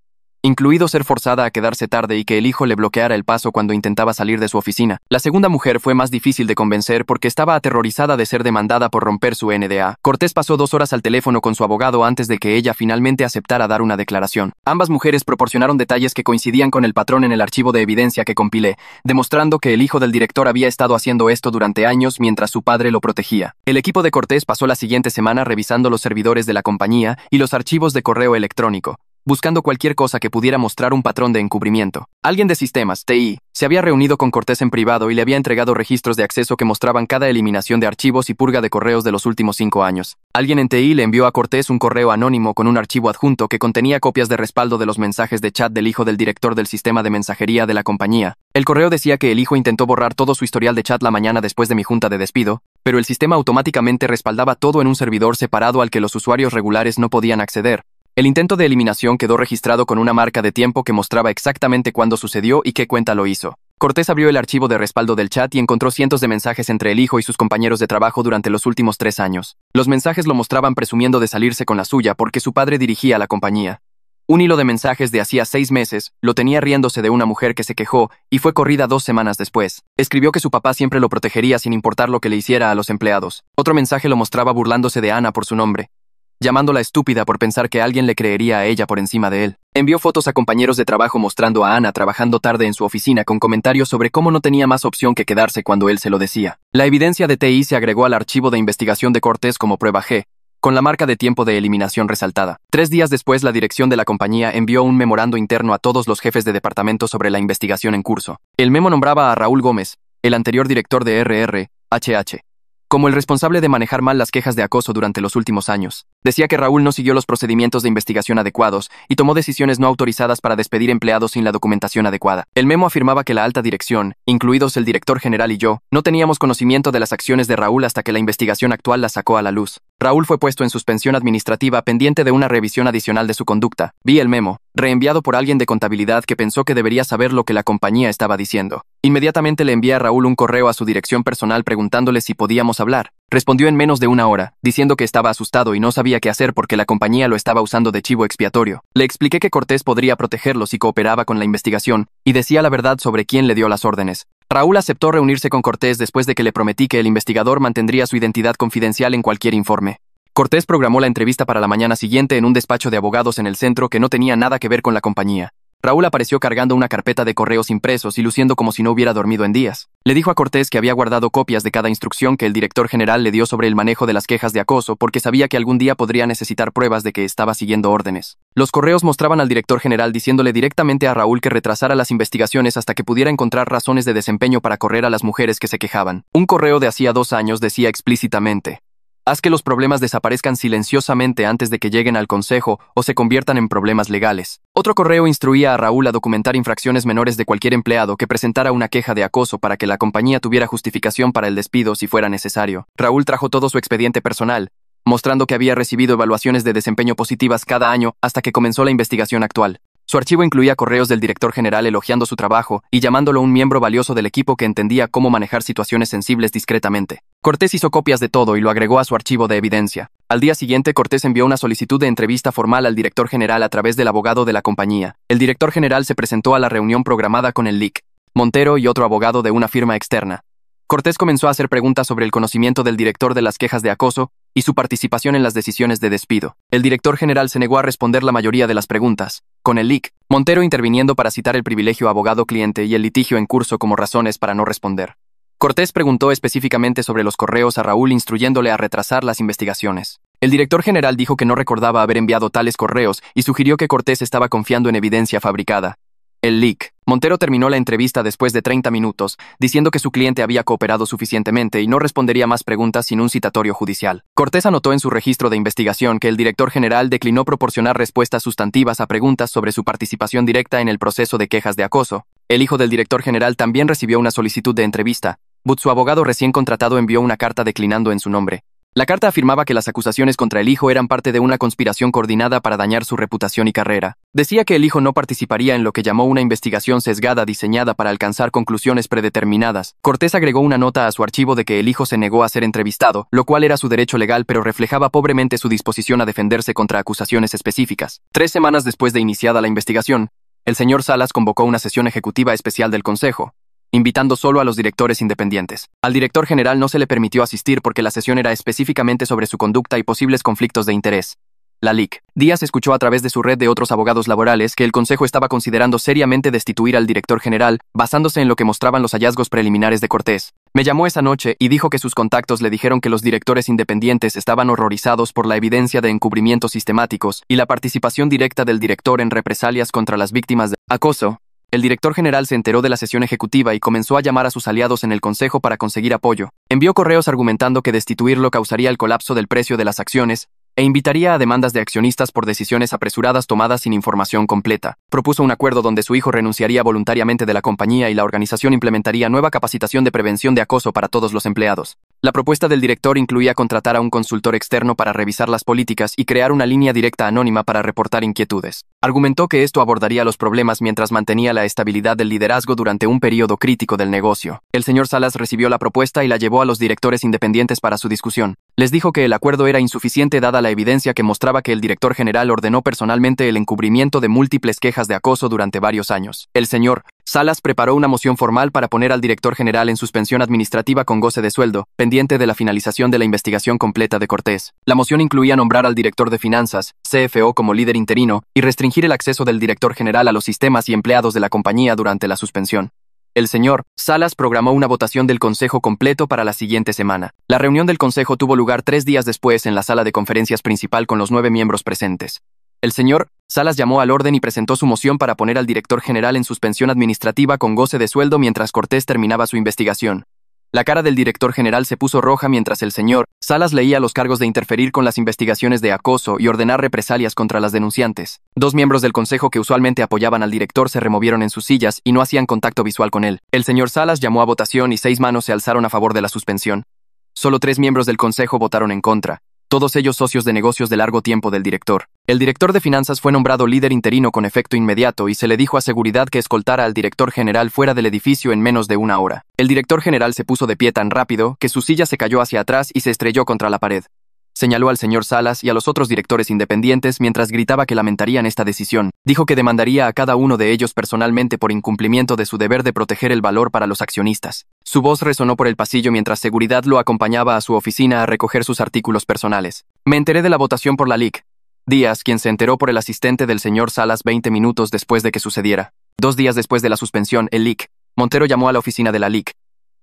incluido ser forzada a quedarse tarde y que el hijo le bloqueara el paso cuando intentaba salir de su oficina. La segunda mujer fue más difícil de convencer porque estaba aterrorizada de ser demandada por romper su NDA. Cortés pasó 2 horas al teléfono con su abogado antes de que ella finalmente aceptara dar una declaración. Ambas mujeres proporcionaron detalles que coincidían con el patrón en el archivo de evidencia que compilé, demostrando que el hijo del director había estado haciendo esto durante años mientras su padre lo protegía. El equipo de Cortés pasó la siguiente semana revisando los servidores de la compañía y los archivos de correo electrónico, buscando cualquier cosa que pudiera mostrar un patrón de encubrimiento. Alguien de sistemas, TI, se había reunido con Cortés en privado y le había entregado registros de acceso que mostraban cada eliminación de archivos y purga de correos de los últimos 5 años. Alguien en TI le envió a Cortés un correo anónimo con un archivo adjunto que contenía copias de respaldo de los mensajes de chat del hijo del director del sistema de mensajería de la compañía. El correo decía que el hijo intentó borrar todo su historial de chat la mañana después de mi junta de despido, pero el sistema automáticamente respaldaba todo en un servidor separado al que los usuarios regulares no podían acceder. El intento de eliminación quedó registrado con una marca de tiempo que mostraba exactamente cuándo sucedió y qué cuenta lo hizo. Cortés abrió el archivo de respaldo del chat y encontró cientos de mensajes entre el hijo y sus compañeros de trabajo durante los últimos 3 años. Los mensajes lo mostraban presumiendo de salirse con la suya porque su padre dirigía la compañía. Un hilo de mensajes de hacía 6 meses lo tenía riéndose de una mujer que se quejó y fue corrida 2 semanas después. Escribió que su papá siempre lo protegería sin importar lo que le hiciera a los empleados. Otro mensaje lo mostraba burlándose de Ana por su nombre, llamándola estúpida por pensar que alguien le creería a ella por encima de él. Envió fotos a compañeros de trabajo mostrando a Ana trabajando tarde en su oficina con comentarios sobre cómo no tenía más opción que quedarse cuando él se lo decía. La evidencia de TI se agregó al archivo de investigación de Cortés como prueba G, con la marca de tiempo de eliminación resaltada. 3 días después, la dirección de la compañía envió un memorando interno a todos los jefes de departamento sobre la investigación en curso. El memo nombraba a Raúl Gómez, el anterior director de RRHH, como el responsable de manejar mal las quejas de acoso durante los últimos años. Decía que Raúl no siguió los procedimientos de investigación adecuados y tomó decisiones no autorizadas para despedir empleados sin la documentación adecuada. El memo afirmaba que la alta dirección, incluidos el director general y yo, no teníamos conocimiento de las acciones de Raúl hasta que la investigación actual las sacó a la luz. Raúl fue puesto en suspensión administrativa pendiente de una revisión adicional de su conducta. Vi el memo, reenviado por alguien de contabilidad que pensó que debería saber lo que la compañía estaba diciendo. Inmediatamente le envié a Raúl un correo a su dirección personal preguntándole si podíamos hablar. Respondió en menos de una hora, diciendo que estaba asustado y no sabía qué hacer porque la compañía lo estaba usando de chivo expiatorio. Le expliqué que Cortés podría protegerlos si cooperaba con la investigación, y decía la verdad sobre quién le dio las órdenes. Raúl aceptó reunirse con Cortés después de que le prometí que el investigador mantendría su identidad confidencial en cualquier informe. Cortés programó la entrevista para la mañana siguiente en un despacho de abogados en el centro que no tenía nada que ver con la compañía. Raúl apareció cargando una carpeta de correos impresos y luciendo como si no hubiera dormido en días. Le dijo a Cortés que había guardado copias de cada instrucción que el director general le dio sobre el manejo de las quejas de acoso porque sabía que algún día podría necesitar pruebas de que estaba siguiendo órdenes. Los correos mostraban al director general diciéndole directamente a Raúl que retrasara las investigaciones hasta que pudiera encontrar razones de desempeño para correr a las mujeres que se quejaban. Un correo de hacía 2 años decía explícitamente: haz que los problemas desaparezcan silenciosamente antes de que lleguen al consejo o se conviertan en problemas legales. Otro correo instruía a Raúl a documentar infracciones menores de cualquier empleado que presentara una queja de acoso para que la compañía tuviera justificación para el despido si fuera necesario. Raúl trajo todo su expediente personal, mostrando que había recibido evaluaciones de desempeño positivas cada año hasta que comenzó la investigación actual. Su archivo incluía correos del director general elogiando su trabajo y llamándolo un miembro valioso del equipo que entendía cómo manejar situaciones sensibles discretamente. Cortés hizo copias de todo y lo agregó a su archivo de evidencia. Al día siguiente, Cortés envió una solicitud de entrevista formal al director general a través del abogado de la compañía. El director general se presentó a la reunión programada con el LIC, Montero y otro abogado de una firma externa. Cortés comenzó a hacer preguntas sobre el conocimiento del director de las quejas de acoso y su participación en las decisiones de despido. El director general se negó a responder la mayoría de las preguntas, con el LIC, Montero interviniendo para citar el privilegio abogado-cliente y el litigio en curso como razones para no responder. Cortés preguntó específicamente sobre los correos a Raúl instruyéndole a retrasar las investigaciones. El director general dijo que no recordaba haber enviado tales correos y sugirió que Cortés estaba confiando en evidencia fabricada. El LIC. Montero terminó la entrevista después de 30 minutos, diciendo que su cliente había cooperado suficientemente y no respondería más preguntas sin un citatorio judicial. Cortés anotó en su registro de investigación que el director general declinó proporcionar respuestas sustantivas a preguntas sobre su participación directa en el proceso de quejas de acoso. El hijo del director general también recibió una solicitud de entrevista, but su abogado recién contratado envió una carta declinando en su nombre. La carta afirmaba que las acusaciones contra el hijo eran parte de una conspiración coordinada para dañar su reputación y carrera. Decía que el hijo no participaría en lo que llamó una investigación sesgada diseñada para alcanzar conclusiones predeterminadas. Cortés agregó una nota a su archivo de que el hijo se negó a ser entrevistado, lo cual era su derecho legal pero reflejaba pobremente su disposición a defenderse contra acusaciones específicas. 3 semanas después de iniciada la investigación, el señor Salas convocó una sesión ejecutiva especial del Consejo, invitando solo a los directores independientes. Al director general no se le permitió asistir porque la sesión era específicamente sobre su conducta y posibles conflictos de interés. La LIC. Díaz escuchó a través de su red de otros abogados laborales que el Consejo estaba considerando seriamente destituir al director general, basándose en lo que mostraban los hallazgos preliminares de Cortés. Me llamó esa noche y dijo que sus contactos le dijeron que los directores independientes estaban horrorizados por la evidencia de encubrimientos sistemáticos y la participación directa del director en represalias contra las víctimas de acoso. El director general se enteró de la sesión ejecutiva y comenzó a llamar a sus aliados en el Consejo para conseguir apoyo. Envió correos argumentando que destituirlo causaría el colapso del precio de las acciones e invitaría a demandas de accionistas por decisiones apresuradas tomadas sin información completa. Propuso un acuerdo donde su hijo renunciaría voluntariamente de la compañía y la organización implementaría nueva capacitación de prevención de acoso para todos los empleados. La propuesta del director incluía contratar a un consultor externo para revisar las políticas y crear una línea directa anónima para reportar inquietudes. Argumentó que esto abordaría los problemas mientras mantenía la estabilidad del liderazgo durante un periodo crítico del negocio. El señor Salas recibió la propuesta y la llevó a los directores independientes para su discusión. Les dijo que el acuerdo era insuficiente dada la evidencia que mostraba que el director general ordenó personalmente el encubrimiento de múltiples quejas de acoso durante varios años. El señor Salas preparó una moción formal para poner al director general en suspensión administrativa con goce de sueldo, pendiente de la finalización de la investigación completa de Cortés. La moción incluía nombrar al director de finanzas, CFO, como líder interino y restringir el acceso del director general a los sistemas y empleados de la compañía durante la suspensión. El señor Salas programó una votación del consejo completo para la siguiente semana. La reunión del consejo tuvo lugar 3 días después en la sala de conferencias principal con los 9 miembros presentes. El señor Salas llamó al orden y presentó su moción para poner al director general en suspensión administrativa con goce de sueldo mientras Cortés terminaba su investigación. La cara del director general se puso roja mientras el señor Salas leía los cargos de interferir con las investigaciones de acoso y ordenar represalias contra las denunciantes. 2 miembros del consejo que usualmente apoyaban al director se removieron en sus sillas y no hacían contacto visual con él. El señor Salas llamó a votación y 6 manos se alzaron a favor de la suspensión. Solo 3 miembros del consejo votaron en contra, todos ellos socios de negocios de largo tiempo del director. El director de finanzas fue nombrado líder interino con efecto inmediato y se le dijo a seguridad que escoltara al director general fuera del edificio en menos de 1 hora. El director general se puso de pie tan rápido que su silla se cayó hacia atrás y se estrelló contra la pared. Señaló al señor Salas y a los otros directores independientes mientras gritaba que lamentarían esta decisión. Dijo que demandaría a cada uno de ellos personalmente por incumplimiento de su deber de proteger el valor para los accionistas. Su voz resonó por el pasillo mientras seguridad lo acompañaba a su oficina a recoger sus artículos personales. Me enteré de la votación por la LIC. Díaz, quien se enteró por el asistente del señor Salas 20 minutos después de que sucediera. 2 días después de la suspensión, el LIC. Montero llamó a la oficina de la LIC.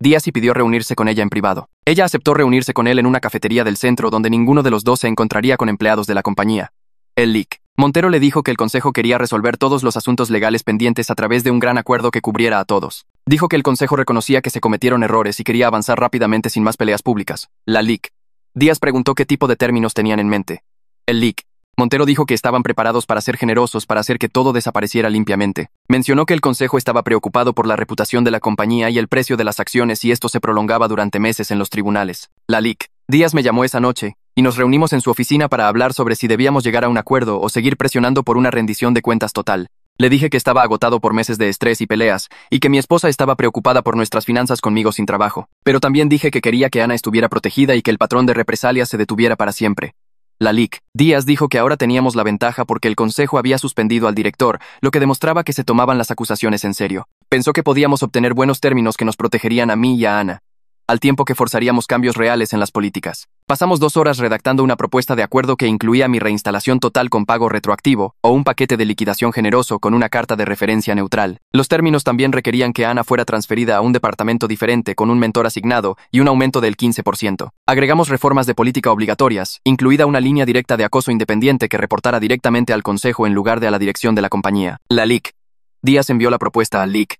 Díaz y pidió reunirse con ella en privado. Ella aceptó reunirse con él en una cafetería del centro donde ninguno de los dos se encontraría con empleados de la compañía. El LIC. Montero le dijo que el consejo quería resolver todos los asuntos legales pendientes a través de un gran acuerdo que cubriera a todos. Dijo que el consejo reconocía que se cometieron errores y quería avanzar rápidamente sin más peleas públicas. La LIC. Díaz preguntó qué tipo de términos tenían en mente. El LIC. Montero dijo que estaban preparados para ser generosos para hacer que todo desapareciera limpiamente. Mencionó que el consejo estaba preocupado por la reputación de la compañía y el precio de las acciones y esto se prolongaba durante meses en los tribunales. La LIC. Díaz me llamó esa noche y nos reunimos en su oficina para hablar sobre si debíamos llegar a un acuerdo o seguir presionando por una rendición de cuentas total. Le dije que estaba agotado por meses de estrés y peleas y que mi esposa estaba preocupada por nuestras finanzas conmigo sin trabajo. Pero también dije que quería que Ana estuviera protegida y que el patrón de represalias se detuviera para siempre. La LIC. Díaz dijo que ahora teníamos la ventaja porque el consejo había suspendido al director, lo que demostraba que se tomaban las acusaciones en serio. Pensó que podíamos obtener buenos términos que nos protegerían a mí y a Ana, al tiempo que forzaríamos cambios reales en las políticas. Pasamos 2 horas redactando una propuesta de acuerdo que incluía mi reinstalación total con pago retroactivo o un paquete de liquidación generoso con una carta de referencia neutral. Los términos también requerían que Ana fuera transferida a un departamento diferente con un mentor asignado y un aumento del 15%. Agregamos reformas de política obligatorias, incluida una línea directa de acoso independiente que reportara directamente al consejo en lugar de a la dirección de la compañía. La LIC. Díaz envió la propuesta al LIC.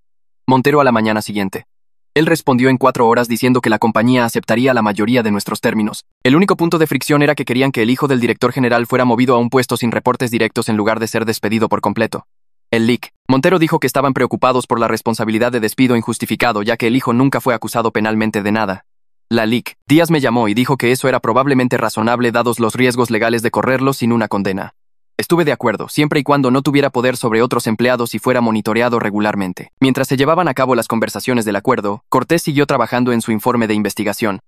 Montero a la mañana siguiente. Él respondió en 4 horas diciendo que la compañía aceptaría la mayoría de nuestros términos. El único punto de fricción era que querían que el hijo del director general fuera movido a un puesto sin reportes directos en lugar de ser despedido por completo. El LIC. Montero dijo que estaban preocupados por la responsabilidad de despido injustificado ya que el hijo nunca fue acusado penalmente de nada. La LIC. Díaz me llamó y dijo que eso era probablemente razonable dados los riesgos legales de correrlo sin una condena. Estuve de acuerdo, siempre y cuando no tuviera poder sobre otros empleados y fuera monitoreado regularmente. Mientras se llevaban a cabo las conversaciones del acuerdo, Cortés siguió trabajando en su informe de investigación.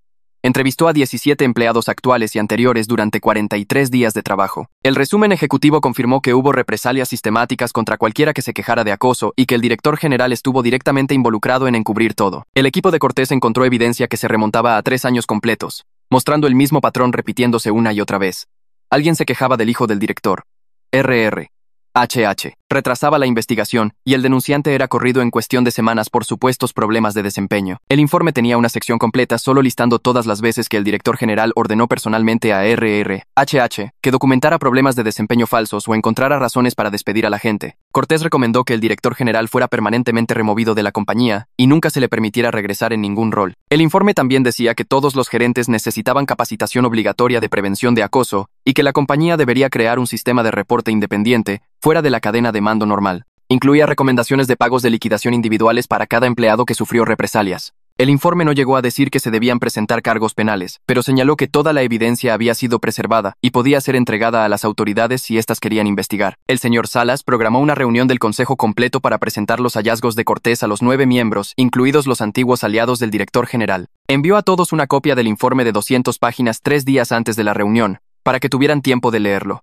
Entrevistó a 17 empleados actuales y anteriores durante 43 días de trabajo. El resumen ejecutivo confirmó que hubo represalias sistemáticas contra cualquiera que se quejara de acoso y que el director general estuvo directamente involucrado en encubrir todo. El equipo de Cortés encontró evidencia que se remontaba a 3 años completos, mostrando el mismo patrón repitiéndose una y otra vez. Alguien se quejaba del hijo del director. HH. Retrasaba la investigación y el denunciante era corrido en cuestión de semanas por supuestos problemas de desempeño. El informe tenía una sección completa solo listando todas las veces que el director general ordenó personalmente a HH que documentara problemas de desempeño falsos o encontrara razones para despedir a la gente. Cortés recomendó que el director general fuera permanentemente removido de la compañía y nunca se le permitiera regresar en ningún rol. El informe también decía que todos los gerentes necesitaban capacitación obligatoria de prevención de acoso y que la compañía debería crear un sistema de reporte independiente fuera de la cadena de mando normal. Incluía recomendaciones de pagos de liquidación individuales para cada empleado que sufrió represalias. El informe no llegó a decir que se debían presentar cargos penales, pero señaló que toda la evidencia había sido preservada y podía ser entregada a las autoridades si éstas querían investigar. El señor Salas programó una reunión del Consejo completo para presentar los hallazgos de Cortés a los 9 miembros, incluidos los antiguos aliados del director general. Envió a todos una copia del informe de 200 páginas 3 días antes de la reunión, para que tuvieran tiempo de leerlo.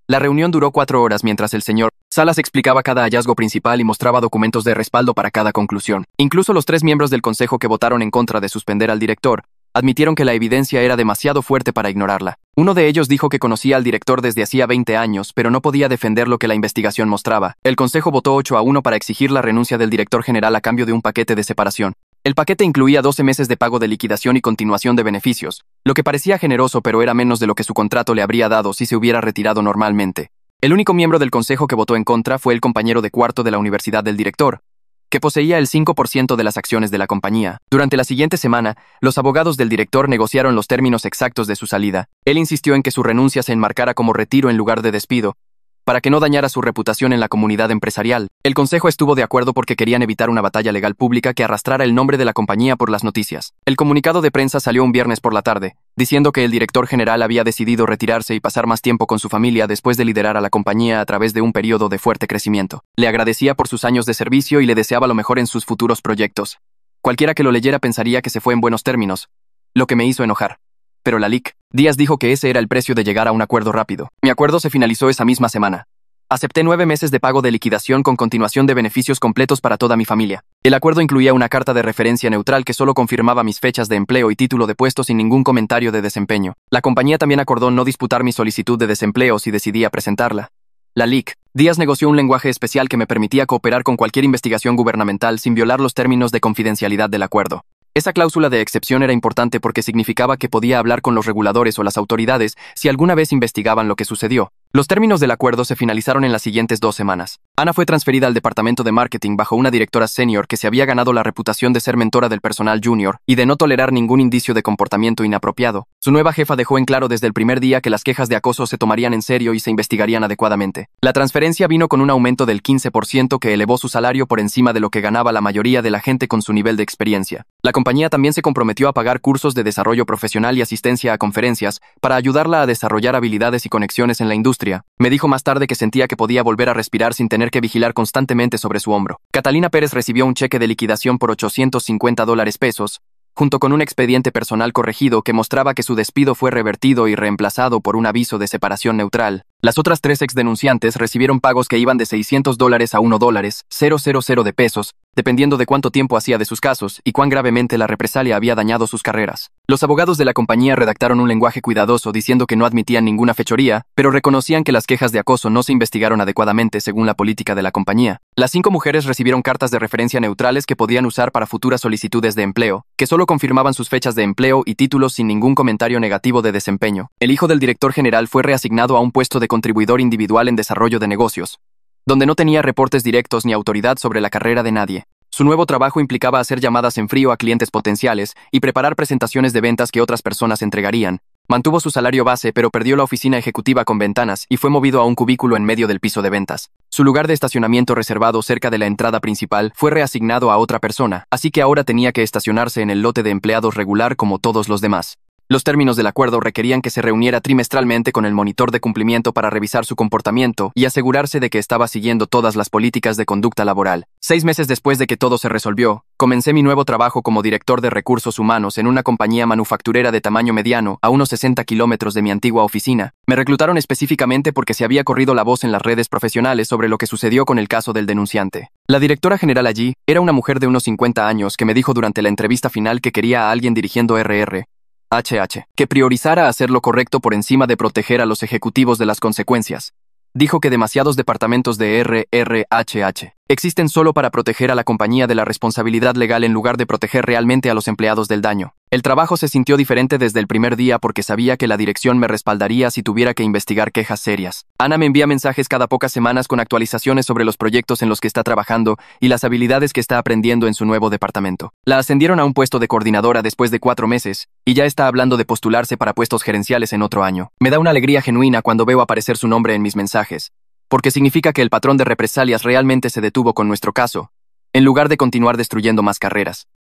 La reunión duró 4 horas mientras el señor Salas explicaba cada hallazgo principal y mostraba documentos de respaldo para cada conclusión. Incluso los 3 miembros del Consejo que votaron en contra de suspender al director admitieron que la evidencia era demasiado fuerte para ignorarla. Uno de ellos dijo que conocía al director desde hacía 20 años, pero no podía defender lo que la investigación mostraba. El Consejo votó 8-1 para exigir la renuncia del director general a cambio de un paquete de separación. El paquete incluía 12 meses de pago de liquidación y continuación de beneficios, lo que parecía generoso pero era menos de lo que su contrato le habría dado si se hubiera retirado normalmente. El único miembro del Consejo que votó en contra fue el compañero de cuarto de la universidad del director, que poseía el 5% de las acciones de la compañía. Durante la siguiente semana, los abogados del director negociaron los términos exactos de su salida. Él insistió en que su renuncia se enmarcara como retiro en lugar de despido, para que no dañara su reputación en la comunidad empresarial. El Consejo estuvo de acuerdo porque querían evitar una batalla legal pública que arrastrara el nombre de la compañía por las noticias. El comunicado de prensa salió un viernes por la tarde, diciendo que el director general había decidido retirarse y pasar más tiempo con su familia después de liderar a la compañía a través de un periodo de fuerte crecimiento. Le agradecía por sus años de servicio y le deseaba lo mejor en sus futuros proyectos. Cualquiera que lo leyera pensaría que se fue en buenos términos, lo que me hizo enojar. Pero la LIC. Díaz dijo que ese era el precio de llegar a un acuerdo rápido. Mi acuerdo se finalizó esa misma semana. Acepté 9 meses de pago de liquidación con continuación de beneficios completos para toda mi familia. El acuerdo incluía una carta de referencia neutral que solo confirmaba mis fechas de empleo y título de puesto sin ningún comentario de desempeño. La compañía también acordó no disputar mi solicitud de desempleo si decidía presentarla. La LIC. Díaz negoció un lenguaje especial que me permitía cooperar con cualquier investigación gubernamental sin violar los términos de confidencialidad del acuerdo. Esa cláusula de excepción era importante porque significaba que podía hablar con los reguladores o las autoridades si alguna vez investigaban lo que sucedió. Los términos del acuerdo se finalizaron en las siguientes 2 semanas. Ana fue transferida al departamento de marketing bajo una directora senior que se había ganado la reputación de ser mentora del personal junior y de no tolerar ningún indicio de comportamiento inapropiado. Su nueva jefa dejó en claro desde el primer día que las quejas de acoso se tomarían en serio y se investigarían adecuadamente. La transferencia vino con un aumento del 15% que elevó su salario por encima de lo que ganaba la mayoría de la gente con su nivel de experiencia. La compañía también se comprometió a pagar cursos de desarrollo profesional y asistencia a conferencias para ayudarla a desarrollar habilidades y conexiones en la industria. Me dijo más tarde que sentía que podía volver a respirar sin tener que vigilar constantemente sobre su hombro. Catalina Pérez recibió un cheque de liquidación por $850, junto con un expediente personal corregido que mostraba que su despido fue revertido y reemplazado por un aviso de separación neutral. Las otras 3 exdenunciantes recibieron pagos que iban de $600 a $1,000 de pesos, dependiendo de cuánto tiempo hacía de sus casos y cuán gravemente la represalia había dañado sus carreras. Los abogados de la compañía redactaron un lenguaje cuidadoso diciendo que no admitían ninguna fechoría, pero reconocían que las quejas de acoso no se investigaron adecuadamente según la política de la compañía. Las 5 mujeres recibieron cartas de referencia neutrales que podían usar para futuras solicitudes de empleo, que solo confirmaban sus fechas de empleo y títulos sin ningún comentario negativo de desempeño. El hijo del director general fue reasignado a un puesto de contribuidor individual en desarrollo de negocios, donde no tenía reportes directos ni autoridad sobre la carrera de nadie. Su nuevo trabajo implicaba hacer llamadas en frío a clientes potenciales y preparar presentaciones de ventas que otras personas entregarían. Mantuvo su salario base, pero perdió la oficina ejecutiva con ventanas y fue movido a un cubículo en medio del piso de ventas. Su lugar de estacionamiento reservado cerca de la entrada principal fue reasignado a otra persona, así que ahora tenía que estacionarse en el lote de empleados regular como todos los demás. Los términos del acuerdo requerían que se reuniera trimestralmente con el monitor de cumplimiento para revisar su comportamiento y asegurarse de que estaba siguiendo todas las políticas de conducta laboral. 6 meses después de que todo se resolvió, comencé mi nuevo trabajo como director de recursos humanos en una compañía manufacturera de tamaño mediano a unos 60 kilómetros de mi antigua oficina. Me reclutaron específicamente porque se había corrido la voz en las redes profesionales sobre lo que sucedió con el caso del denunciante. La directora general allí era una mujer de unos 50 años que me dijo durante la entrevista final que quería a alguien dirigiendo que priorizara hacer lo correcto por encima de proteger a los ejecutivos de las consecuencias. Dijo que demasiados departamentos de existen solo para proteger a la compañía de la responsabilidad legal en lugar de proteger realmente a los empleados del daño. El trabajo se sintió diferente desde el primer día porque sabía que la dirección me respaldaría si tuviera que investigar quejas serias. Ana me envía mensajes cada pocas semanas con actualizaciones sobre los proyectos en los que está trabajando y las habilidades que está aprendiendo en su nuevo departamento. La ascendieron a un puesto de coordinadora después de 4 meses y ya está hablando de postularse para puestos gerenciales en otro año. Me da una alegría genuina cuando veo aparecer su nombre en mis mensajes, porque significa que el patrón de represalias realmente se detuvo con nuestro caso, en lugar de continuar destruyendo más carreras.